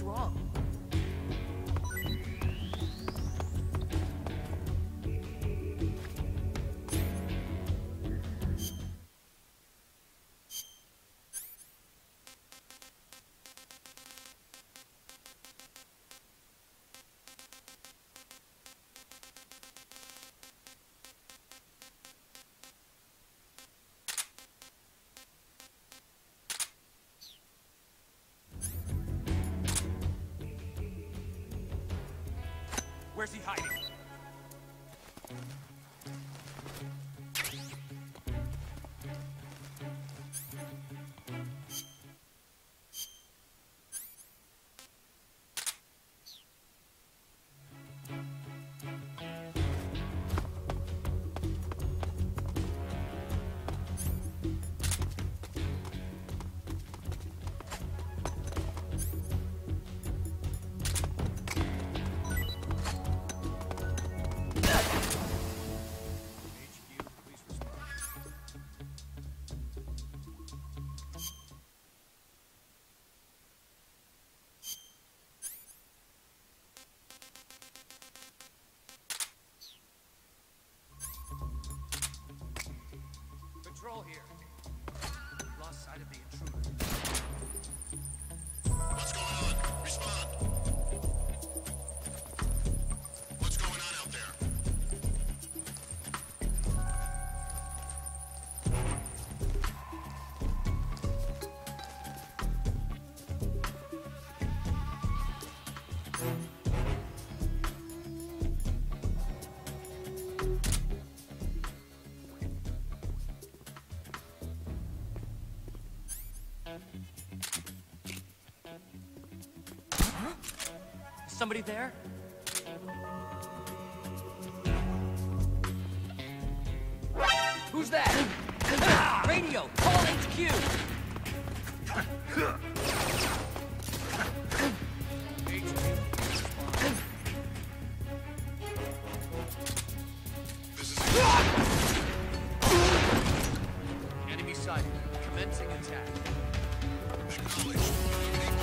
wrong? Where's he hiding? Patrol here. Lost sight of the intruder. What's going on? Respond. What's going on out there? Somebody there? Who's that? Radio! Call HQ! Enemy sighted. Commencing attack. Acknowledged. Eliminate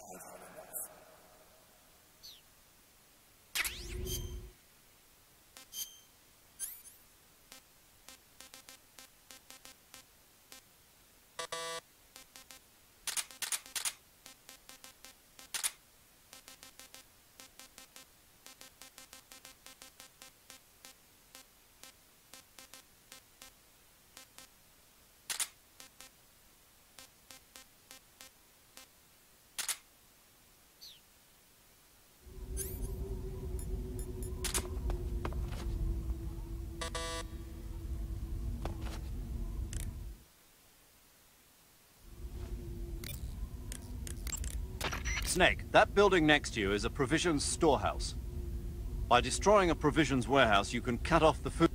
all enemies. Snake, that building next to you is a provisions storehouse. By destroying a provisions warehouse, you can cut off the food.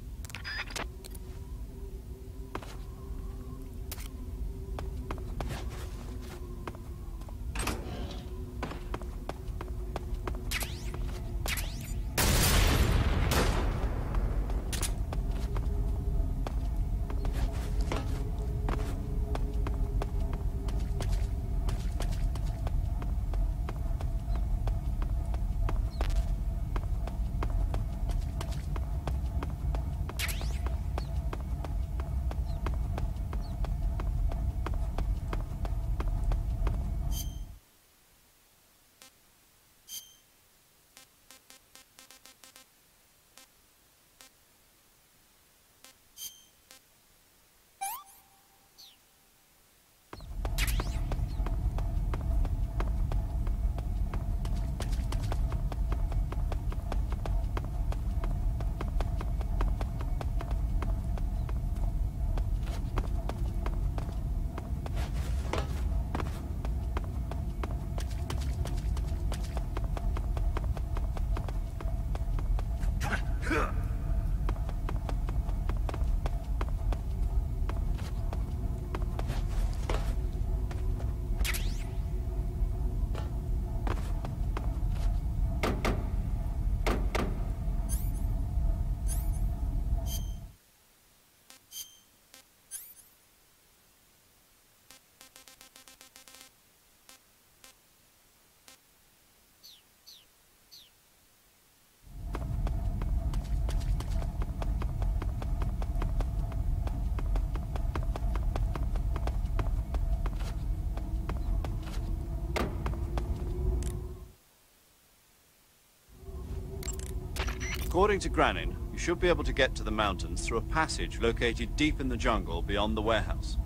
According to Granin, you should be able to get to the mountains through a passage located deep in the jungle beyond the warehouse.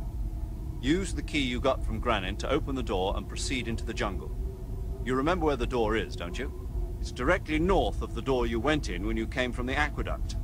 Use the key you got from Granin to open the door and proceed into the jungle. You remember where the door is, don't you? It's directly north of the door you went in when you came from the aqueduct.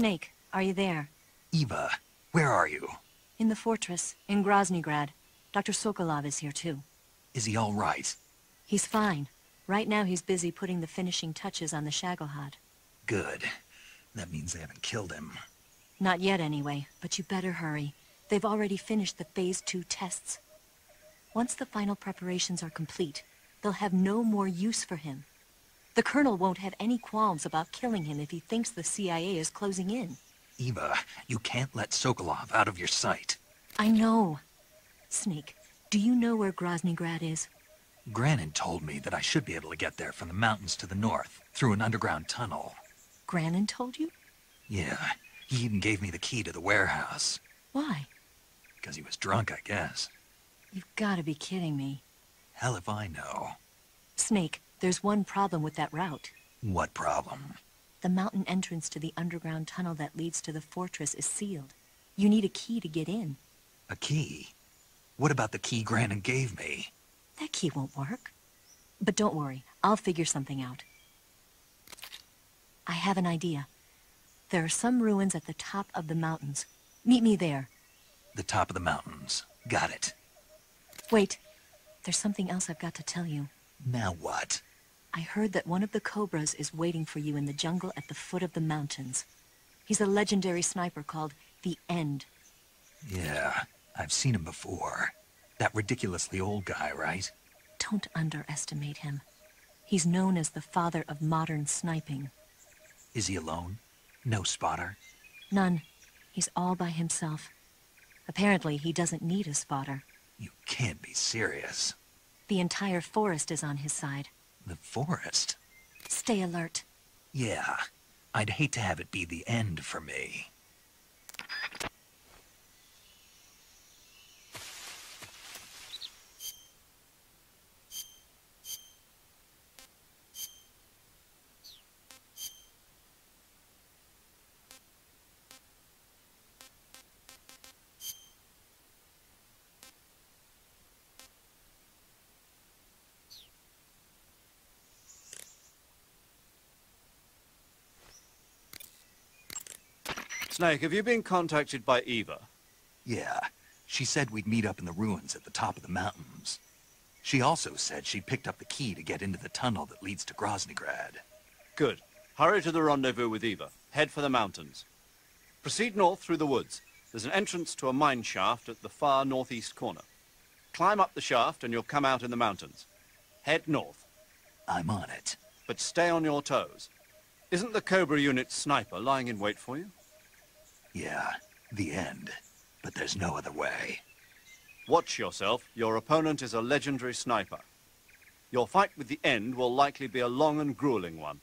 Snake, are you there? Eva, where are you? In the fortress, in Krasnogorje. Dr. Sokolov is here too. Is he all right? He's fine. Right now he's busy putting the finishing touches on the Shagohod. Good. That means they haven't killed him. Not yet anyway, but you better hurry. They've already finished the Phase 2 tests. Once the final preparations are complete, they'll have no more use for him. The Colonel won't have any qualms about killing him if he thinks the CIA is closing in. Eva, you can't let Sokolov out of your sight. I know. Snake, do you know where Krasnogorje is? Granin told me that I should be able to get there from the mountains to the north, through an underground tunnel. Granin told you? Yeah, he even gave me the key to the warehouse. Why? Because he was drunk, I guess. You've got to be kidding me. Hell if I know. Snake, there's one problem with that route. What problem? The mountain entrance to the underground tunnel that leads to the fortress is sealed. You need a key to get in. A key? What about the key Granin gave me? That key won't work. But don't worry, I'll figure something out. I have an idea. There are some ruins at the top of the mountains. Meet me there. The top of the mountains. Got it. Wait, there's something else I've got to tell you. Now what? I heard that one of the Cobras is waiting for you in the jungle at the foot of the mountains. He's a legendary sniper called the End. Yeah, I've seen him before. That ridiculously old guy, right? Don't underestimate him. He's known as the father of modern sniping. Is he alone? No spotter? None. He's all by himself. Apparently, he doesn't need a spotter. You can't be serious. The entire forest is on his side. The forest? Stay alert. Yeah, I'd hate to have it be the end for me. Snake, have you been contacted by Eva? Yeah, she said we'd meet up in the ruins at the top of the mountains. She also said she picked up the key to get into the tunnel that leads to Krasnogorje. Good. Hurry to the rendezvous with Eva. Head for the mountains. Proceed north through the woods. There's an entrance to a mine shaft at the far northeast corner. Climb up the shaft and you'll come out in the mountains. Head north. I'm on it. But stay on your toes. Isn't the Cobra unit sniper lying in wait for you? Yeah, the end. But there's no other way. Watch yourself. Your opponent is a legendary sniper. Your fight with the End will likely be a long and grueling one.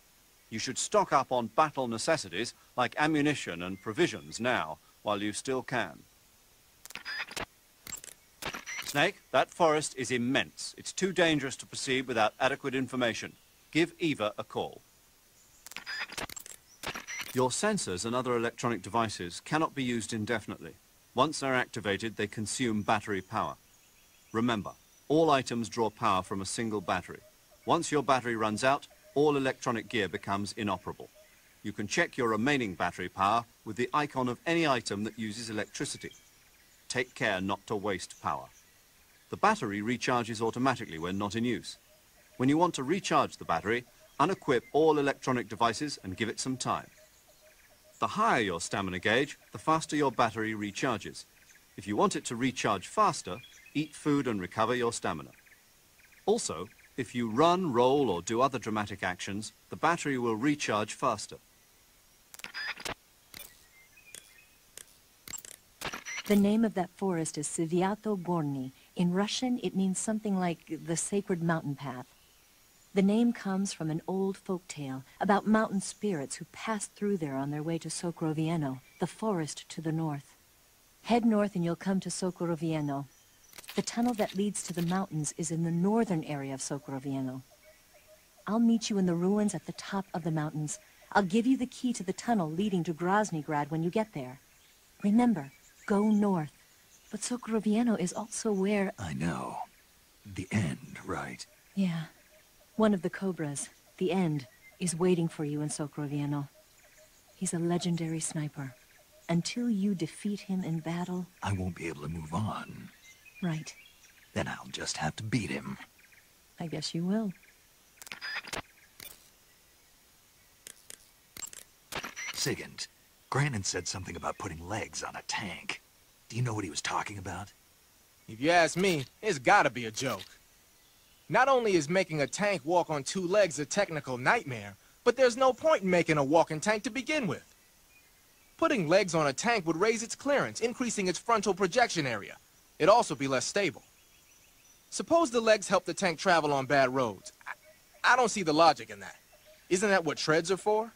You should stock up on battle necessities like ammunition and provisions now, while you still can. Snake, that forest is immense. It's too dangerous to proceed without adequate information. Give Eva a call. Your sensors and other electronic devices cannot be used indefinitely. Once they're activated, they consume battery power. Remember, all items draw power from a single battery. Once your battery runs out, all electronic gear becomes inoperable. You can check your remaining battery power with the icon of any item that uses electricity. Take care not to waste power. The battery recharges automatically when not in use. When you want to recharge the battery, unequip all electronic devices and give it some time. The higher your stamina gauge, the faster your battery recharges. If you want it to recharge faster, eat food and recover your stamina. Also, if you run, roll, or do other dramatic actions, the battery will recharge faster. The name of that forest is Gorny. In Russian, it means something like the sacred mountain path. The name comes from an old folk tale about mountain spirits who passed through there on their way to Sokrovieno, the forest to the north. Head north and you'll come to Sokrovieno. The tunnel that leads to the mountains is in the northern area of Sokrovieno. I'll meet you in the ruins at the top of the mountains. I'll give you the key to the tunnel leading to Krasnogorje when you get there. Remember, go north. But Sokrovieno is also where... I know. The end, right? Yeah. One of the Cobras, the End, is waiting for you in Sokrovieno. He's a legendary sniper. Until you defeat him in battle... I won't be able to move on. Right. Then I'll just have to beat him. I guess you will. Sigint, Granin said something about putting legs on a tank. Do you know what he was talking about? If you ask me, it's gotta be a joke. Not only is making a tank walk on two legs a technical nightmare, but there's no point in making a walking tank to begin with. Putting legs on a tank would raise its clearance, increasing its frontal projection area. It'd also be less stable. Suppose the legs help the tank travel on bad roads. I don't see the logic in that. Isn't that what treads are for?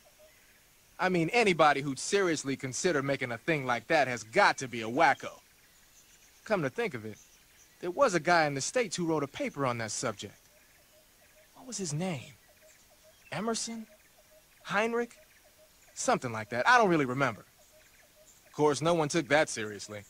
I mean, anybody who'd seriously consider making a thing like that has got to be a wacko. Come to think of it, there was a guy in the States who wrote a paper on that subject. What was his name? Emerson? Heinrich? Something like that. I don't really remember. Of course, no one took that seriously.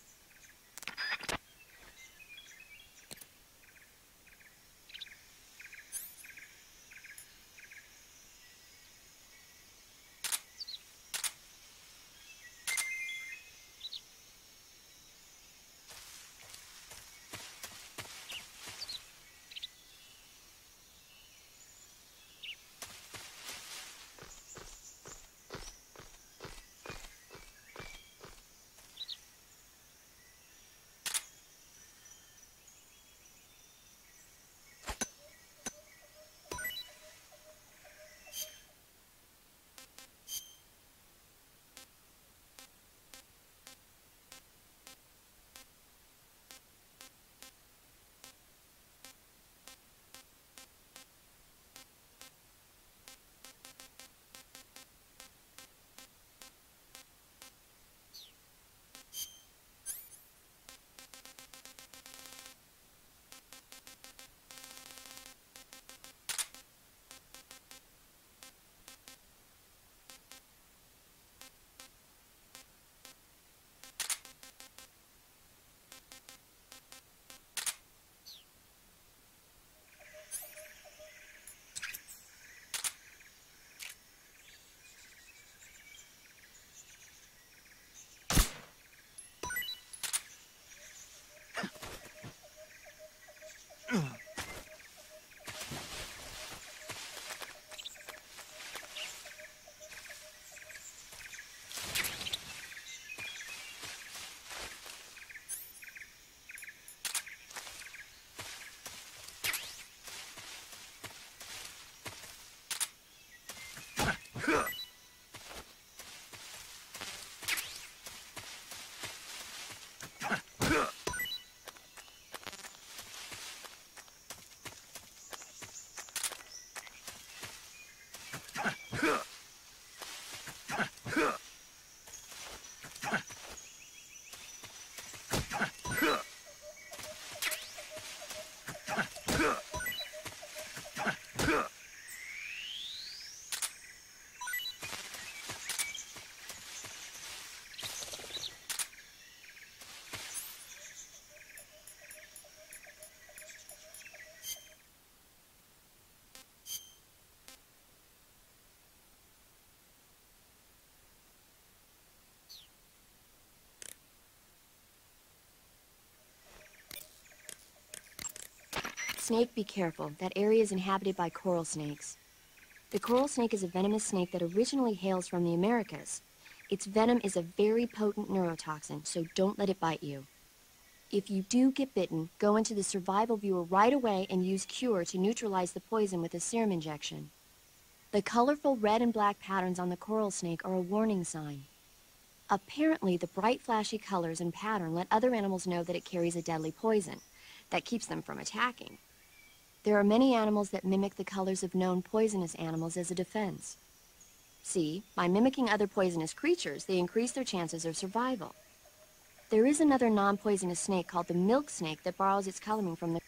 snake, be careful. That area is inhabited by coral snakes. The coral snake is a venomous snake that originally hails from the Americas. Its venom is a very potent neurotoxin, so don't let it bite you. If you do get bitten, go into the survival viewer right away and use Cure to neutralize the poison with a serum injection. The colorful red and black patterns on the coral snake are a warning sign. Apparently, the bright flashy colors and pattern let other animals know that it carries a deadly poison that keeps them from attacking. There are many animals that mimic the colors of known poisonous animals as a defense. See, by mimicking other poisonous creatures, they increase their chances of survival. There is another non-poisonous snake called the milk snake that borrows its coloring from the...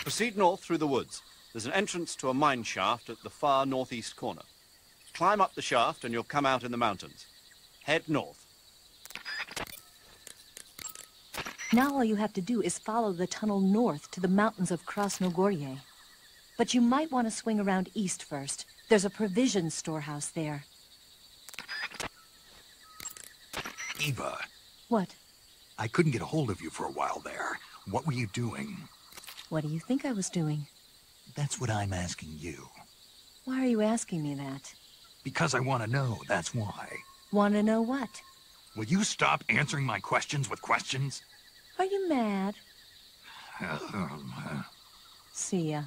Proceed north through the woods. There's an entrance to a mine shaft at the far northeast corner. Climb up the shaft and you'll come out in the mountains. Head north. Now all you have to do is follow the tunnel north to the mountains of Krasnogorje. But you might want to swing around east first. There's a provision storehouse there. Eva, What? I couldn't get a hold of you for a while there. What were you doing? What do you think I was doing? That's what I'm asking you. Why are you asking me that? Because I want to know, that's why. Want to know what? Will you stop answering my questions with questions? Are you mad? See ya.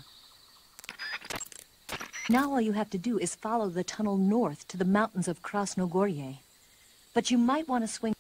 Now all you have to do is follow the tunnel north to the mountains of Krasnogorje. But you might want to swing...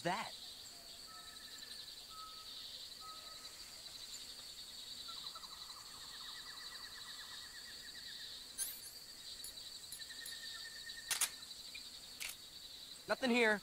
was that? Nothing here.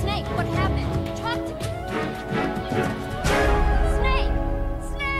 Snake, what happened? Talk to me. Snake! Snake!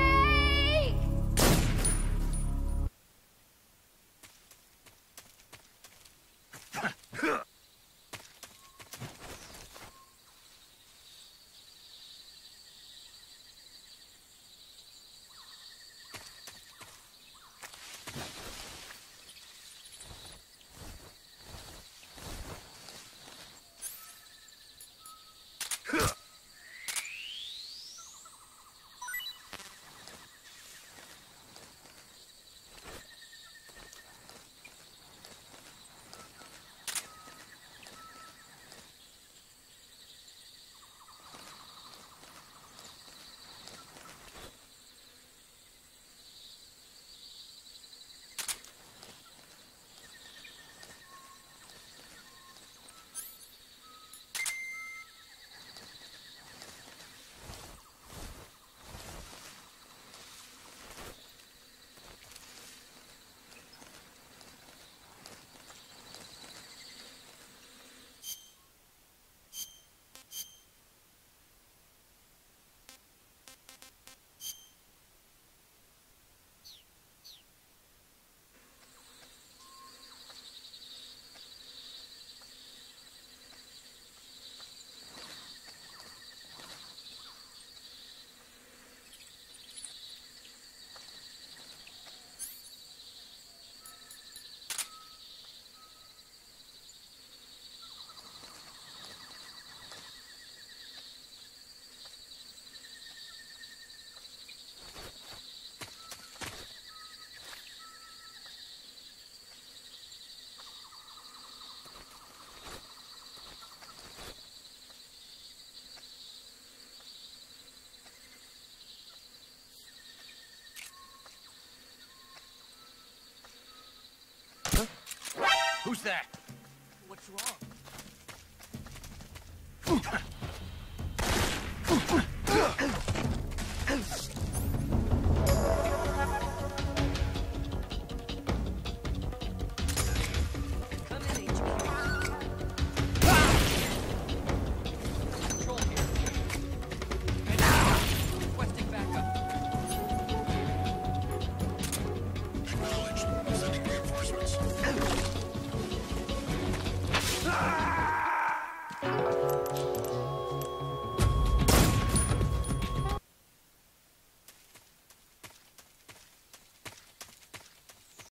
Who's that? What's wrong?